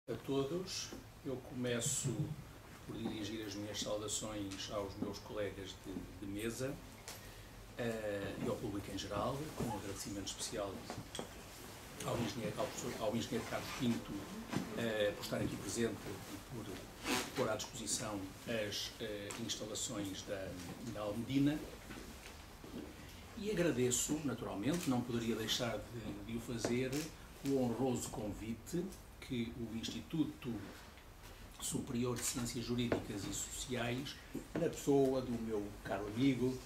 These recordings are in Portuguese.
A todos, eu começo por dirigir as minhas saudações aos meus colegas de mesa e ao público em geral, com um agradecimento especial ao engenheiro Carlos Pinto por estar aqui presente e por pôr à disposição as instalações da Almedina. E agradeço, naturalmente, não poderia deixar de o fazer, o honroso convite que o Instituto Superior de Ciências Jurídicas e Sociais, na pessoa do meu caro amigo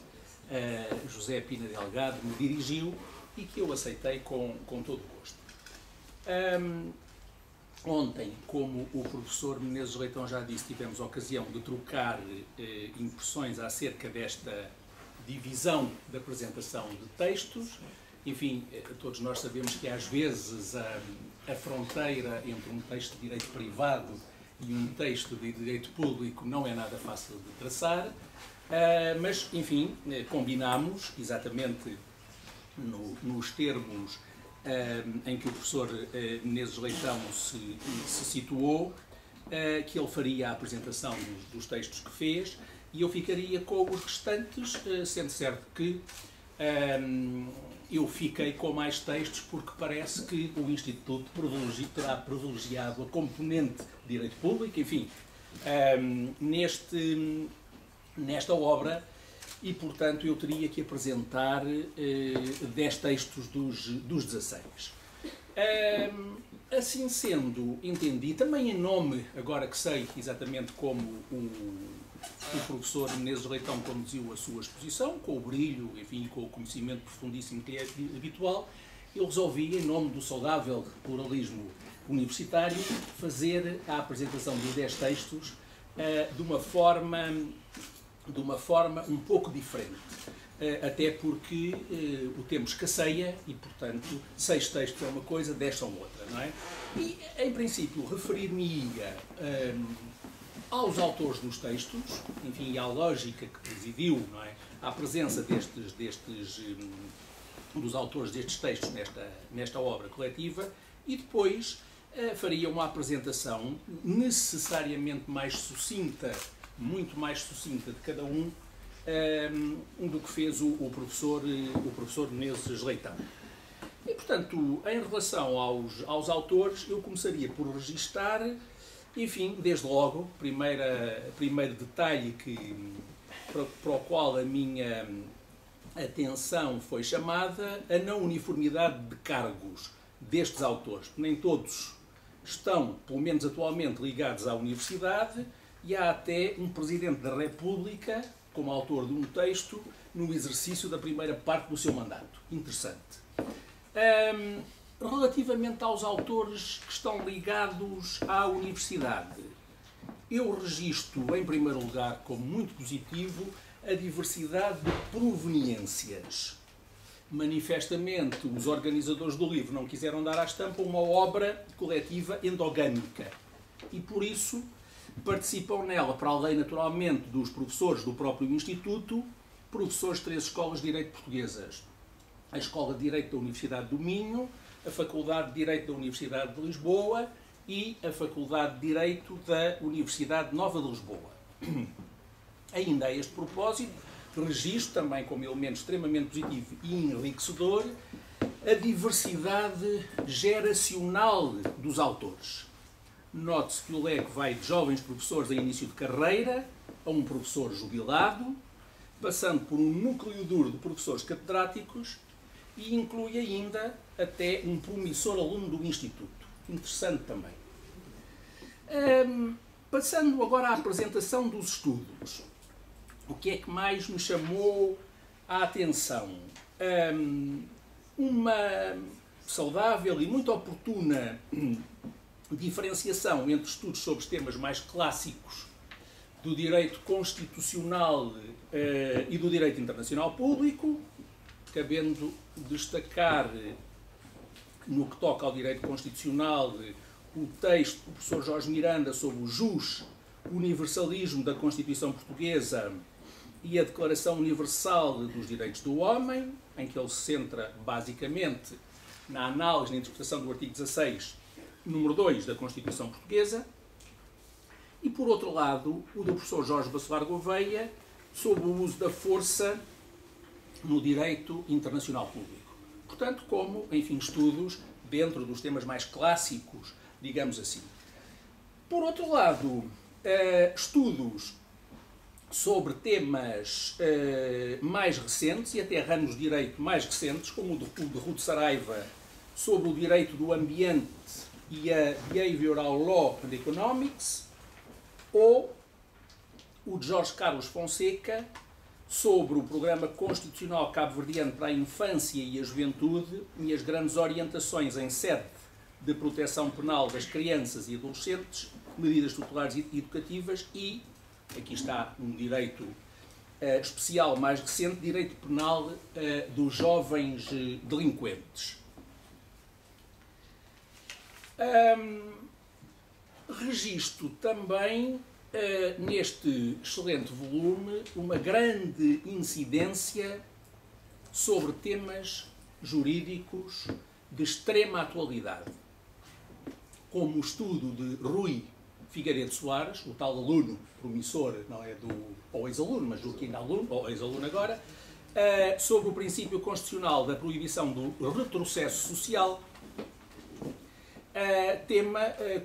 José Pina Delgado, me dirigiu e que eu aceitei com todo o gosto. Ontem, como o professor Menezes Leitão já disse, tivemos a ocasião de trocar impressões acerca desta divisão da apresentação de textos. Enfim, todos nós sabemos que às vezes a fronteira entre um texto de direito privado e um texto de direito público não é nada fácil de traçar, mas, enfim, combinámos exatamente nos termos em que o professor Menezes Leitão se situou, que ele faria a apresentação dos textos que fez e eu ficaria com os restantes, sendo certo que eu fiquei com mais textos porque parece que o Instituto terá privilegiado a componente de direito público, enfim, nesta obra, e portanto eu teria que apresentar 10 textos dos 16. Assim sendo entendi, também em nome, agora que sei exatamente como o professor Menezes Leitão conduziu a sua exposição, com o brilho, enfim, com o conhecimento profundíssimo que é habitual, eu resolvi, em nome do saudável pluralismo universitário, fazer a apresentação dos 10 textos de uma forma um pouco diferente. Até porque o tempo escasseia e, portanto, 6 textos é uma coisa, 10 são outra, não é? E, em princípio, referir-me-ia aos autores dos textos, enfim, à lógica que presidiu, não é, à presença dos autores destes textos nesta obra coletiva, e depois faria uma apresentação necessariamente mais sucinta, muito mais sucinta de cada um, do que fez o professor Menezes Leitão. E, portanto, em relação aos autores, eu começaria por registar, enfim, desde logo, primeiro detalhe para o qual a minha atenção foi chamada, a não uniformidade de cargos destes autores. Nem todos estão, pelo menos atualmente, ligados à universidade, e há até um Presidente da República, como autor de um texto, no exercício da primeira parte do seu mandato. Interessante. Relativamente aos autores que estão ligados à universidade, eu registro, em primeiro lugar, como muito positivo, a diversidade de proveniências. Manifestamente, os organizadores do livro não quiseram dar à estampa uma obra coletiva endogâmica e, por isso, participam nela, para além, naturalmente, dos professores do próprio Instituto, professores de 3 escolas de Direito portuguesas. A Escola de Direito da Universidade do Minho, a Faculdade de Direito da Universidade de Lisboa e a Faculdade de Direito da Universidade Nova de Lisboa. Ainda a este propósito, registro também como elemento extremamente positivo e enriquecedor a diversidade geracional dos autores. Note-se que o leque vai de jovens professores a início de carreira a um professor jubilado, passando por um núcleo duro de professores catedráticos e inclui ainda até um promissor aluno do Instituto. Interessante também. Passando agora à apresentação dos estudos. O que é que mais me chamou a atenção? Uma saudável e muito oportuna diferenciação entre estudos sobre os temas mais clássicos do direito constitucional e do direito internacional público, cabendo destacar, no que toca ao direito constitucional, o texto do professor Jorge Miranda sobre o jus universalismo da Constituição Portuguesa e a Declaração Universal dos Direitos do Homem, em que ele se centra basicamente na análise e na interpretação do artigo 16 número 2 da Constituição Portuguesa, e, por outro lado, o do professor Jorge Bacelar Gouveia, sobre o uso da força no direito internacional público. Portanto, como, enfim, estudos dentro dos temas mais clássicos, digamos assim. Por outro lado, estudos sobre temas mais recentes, e até ramos de direito mais recentes, como o de Ruth Saraiva, sobre o direito do ambiente e a Behavioral Law and Economics, ou o de Jorge Carlos Fonseca, sobre o Programa Constitucional Cabo-Verdiano para a Infância e a Juventude e as grandes orientações em sede de proteção penal das crianças e adolescentes, medidas tutelares e educativas e, aqui está um direito especial mais recente, direito penal dos jovens delinquentes. Registro também neste excelente volume uma grande incidência sobre temas jurídicos de extrema atualidade, como o estudo de Rui Figueiredo Soares, o tal aluno promissor, não é ou ex-aluno, mas do que ainda aluno, ou ex-aluno agora, sobre o princípio constitucional da proibição do retrocesso social, tema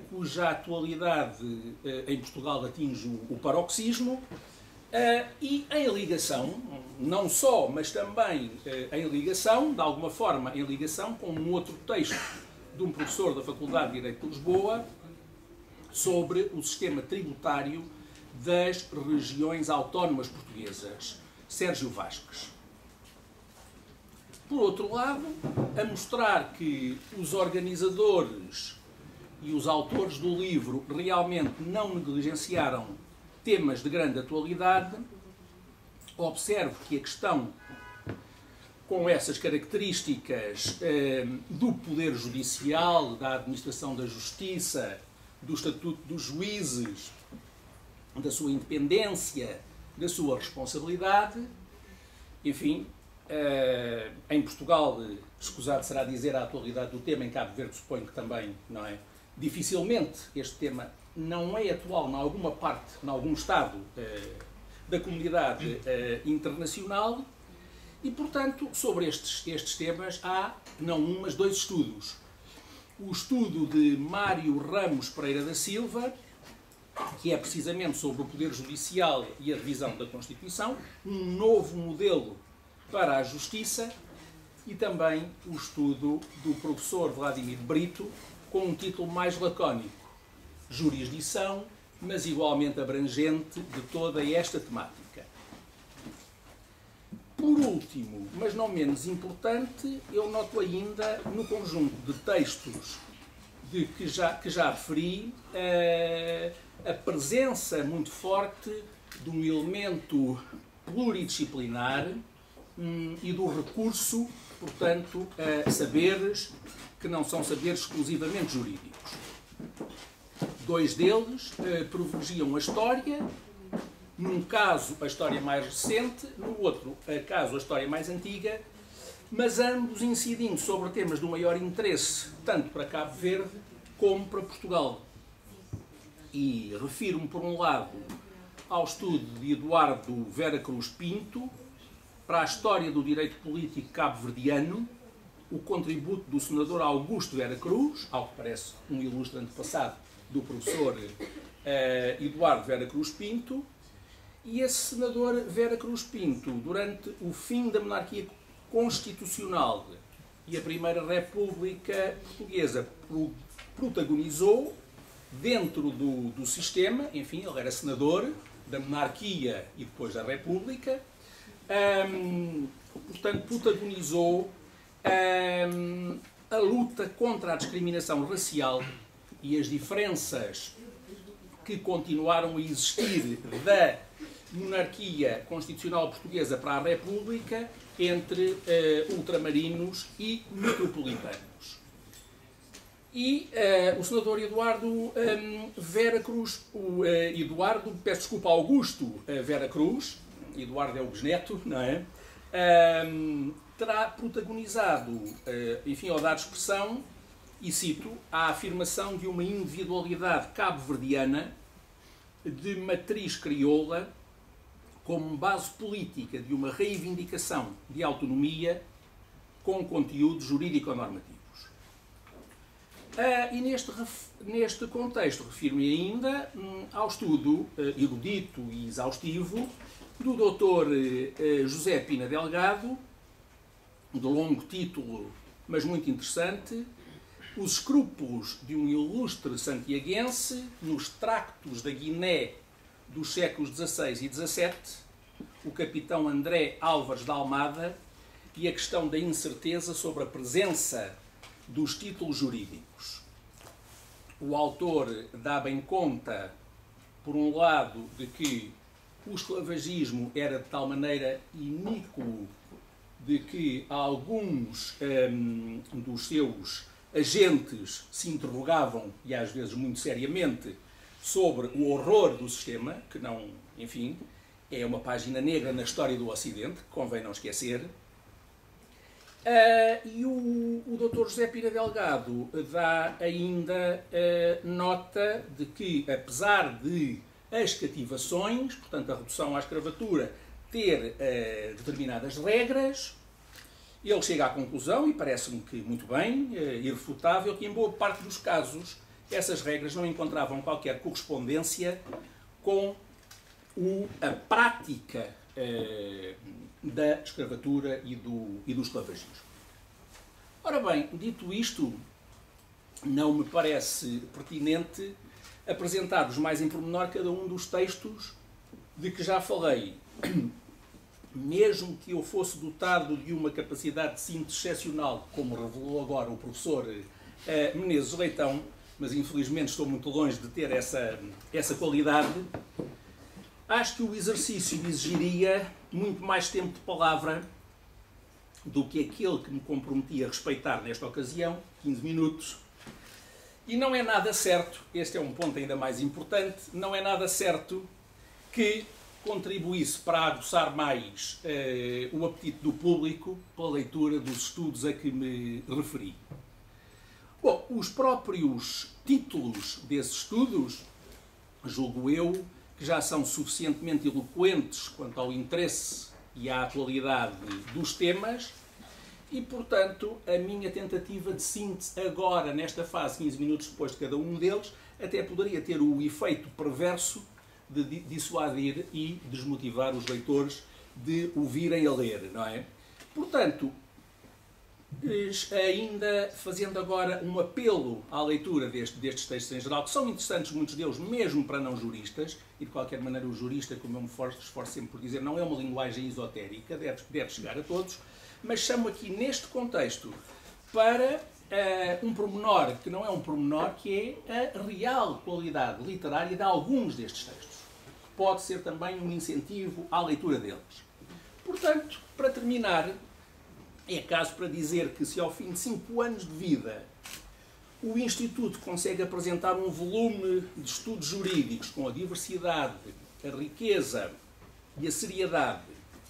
cuja atualidade em Portugal atinge o paroxismo, e em ligação, não só, mas também em ligação, de alguma forma em ligação com um outro texto de um professor da Faculdade de Direito de Lisboa sobre o sistema tributário das regiões autónomas portuguesas, Sérgio Vasques. Por outro lado, a mostrar que os organizadores e os autores do livro realmente não negligenciaram temas de grande atualidade, observo que a questão com essas características do poder judicial, da administração da justiça, do estatuto dos juízes, da sua independência, da sua responsabilidade, enfim, em Portugal, escusado será dizer a atualidade do tema, em Cabo Verde suponho que também, não é? Dificilmente este tema não é atual em alguma parte, em algum Estado da comunidade internacional e, portanto, sobre estes temas há, não um, mas dois estudos. O estudo de Mário Ramos Pereira da Silva, que é precisamente sobre o Poder Judicial e a revisão da Constituição, um novo modelo para a Justiça, e também o estudo do professor Vladimir Brito, com um título mais lacónico, Jurisdição, mas igualmente abrangente de toda esta temática. Por último, mas não menos importante, eu noto ainda no conjunto de textos que já referi a presença muito forte de um elemento pluridisciplinar e do recurso, portanto, a saberes que não são saberes exclusivamente jurídicos. Dois deles privilegiam a história, num caso a história mais recente, no outro caso a história mais antiga, mas ambos incidindo sobre temas do maior interesse, tanto para Cabo Verde como para Portugal. E refiro-me, por um lado, ao estudo de Eduardo Vera Cruz Pinto, para a história do direito político cabo-verdiano, o contributo do senador Augusto Vera Cruz, ao que parece um ilustre antepassado do professor Eduardo Vera Cruz Pinto, e esse senador Vera Cruz Pinto, durante o fim da monarquia constitucional e a Primeira República Portuguesa, protagonizou dentro do sistema, enfim, ele era senador da monarquia e depois da República, portanto, protagonizou a luta contra a discriminação racial e as diferenças que continuaram a existir da monarquia constitucional portuguesa para a República entre ultramarinos e metropolitanos. E o senador Eduardo Vera Cruz, peço desculpa, Augusto Vera Cruz, Eduardo é o bisneto, não é? Terá protagonizado, enfim, ou dado expressão e cito, a afirmação de uma individualidade cabo-verdiana de matriz crioula como base política de uma reivindicação de autonomia com conteúdos jurídico-normativos. E neste contexto refiro-me ainda ao estudo erudito e exaustivo do Dr. José Pina Delgado, de longo título, mas muito interessante, Os escrúpulos de um ilustre santiaguense nos tractos da Guiné dos séculos XVI e XVII, o capitão André Álvares de Almada e a questão da incerteza sobre a presença dos títulos jurídicos. O autor dá bem conta, por um lado, de que o esclavagismo era de tal maneira iníquo de que alguns dos seus agentes se interrogavam, e às vezes muito seriamente, sobre o horror do sistema, que não, enfim, é uma página negra na história do Ocidente, que convém não esquecer. E o Dr. José Pina Delgado dá ainda nota de que, apesar de as cativações, portanto a redução à escravatura, ter determinadas regras, ele chega à conclusão, e parece-me que muito bem, irrefutável, que em boa parte dos casos essas regras não encontravam qualquer correspondência com a prática da escravatura e do esclavagismo. Ora bem, dito isto, não me parece pertinente apresentar-vos mais em pormenor cada um dos textos de que já falei. Mesmo que eu fosse dotado de uma capacidade de síntese excepcional, como revelou agora o professor Menezes Leitão, mas infelizmente estou muito longe de ter essa qualidade, acho que o exercício exigiria muito mais tempo de palavra do que aquele que me comprometi a respeitar nesta ocasião, 15 minutos. E não é nada certo, este é um ponto ainda mais importante, não é nada certo que contribuísse para aguçar mais o apetite do público pela leitura dos estudos a que me referi. Bom, os próprios títulos desses estudos, julgo eu, que já são suficientemente eloquentes quanto ao interesse e à atualidade dos temas, e, portanto, a minha tentativa de síntese agora, nesta fase, 15 minutos depois de cada um deles, até poderia ter o efeito perverso de dissuadir e desmotivar os leitores de o virem a ler, não é? Portanto, ainda fazendo agora um apelo à leitura destes textos em geral, que são interessantes, muitos deles, mesmo para não juristas, e de qualquer maneira o jurista, como eu me esforço sempre por dizer, não é uma linguagem esotérica, deve chegar a todos, mas chamo aqui neste contexto para um pormenor, que não é um pormenor, que é a real qualidade literária de alguns destes textos. Pode ser também um incentivo à leitura deles. Portanto, para terminar, é caso para dizer que se ao fim de 5 anos de vida o Instituto consegue apresentar um volume de estudos jurídicos com a diversidade, a riqueza e a seriedade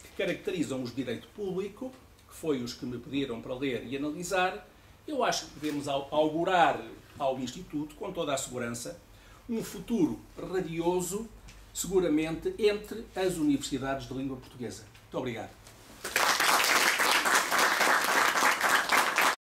que caracterizam os de direito público, que foi os que me pediram para ler e analisar, eu acho que podemos augurar ao Instituto, com toda a segurança, um futuro radioso, seguramente, entre as universidades de língua portuguesa. Muito obrigado.